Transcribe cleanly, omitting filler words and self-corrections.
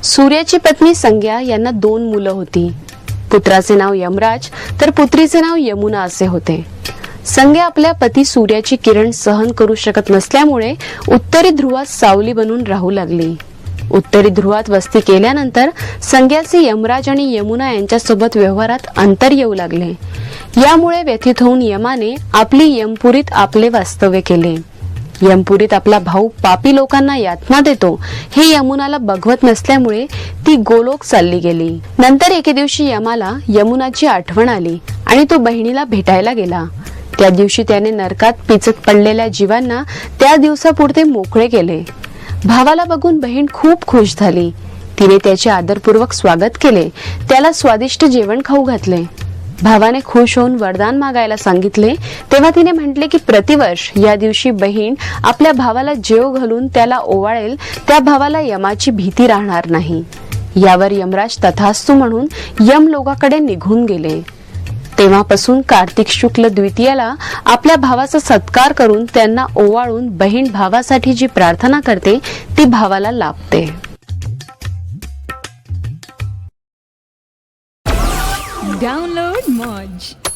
सूर्याची पत्नी संज्ञा यांना 2 मुलं होती. पुत्राचे नाव यमराज तर पुत्रीचे नाव यमुना असे होते. संज्ञा आपल्या पती सूर्याची किरण सहन करू शकत नसल्यामुळे उत्तरी ध्रुवात सावली बनून राहू लागली. उत्तरी ध्रुवात वस्ती केल्यानंतर संज्ञाचे यमराज आणि यमुना यांच्यासोबत व्यवहारात अंतर येऊ लागले. यामुळे व्यथित होऊन यमाने आपली यमपुरीत आपले वास्तव्य केले. यमपुरीत आपला भाऊ पापी लोकांना यातना देतो हे यमुनाला बघवत नसल्यामुळे ती गोलोक चालली गेली. नंतर एके दिवशी यमाला यमुनाची आठवण आली आणि तो बहिणीला भेटायला गेला. त्या दिवशी त्याने नरकात पिचत पडलेल्या जीवांना त्या दिवसापुरते मोकळे केले. भावाला बघून बहीण खूप खुश झाली. तिने त्याचे आदरपूर्वक स्वागत केले. त्याला स्वादिष्ट जेवण खाऊ घातले. भावाने खुश होऊन वरदान मागायला सांगितले तेव्हा तिने म्हटले की प्रतिवर्ष या दिवशी बहीण आपल्या भावाला जेव घालून त्याला ओवाळेल त्या भावाला यमाची भीती राहणार नाही. यावर यमराज तथास्तु म्हणून यम लोकाकडे निघून गेले. तेव्हापासून कार्तिक शुक्ल द्वितीयेला आपल्या भावाचा सत्कार करून त्यांना ओवाळून बहीण भावासाठी जी प्रार्थना करते ती भावाला लाभते. Download Moj.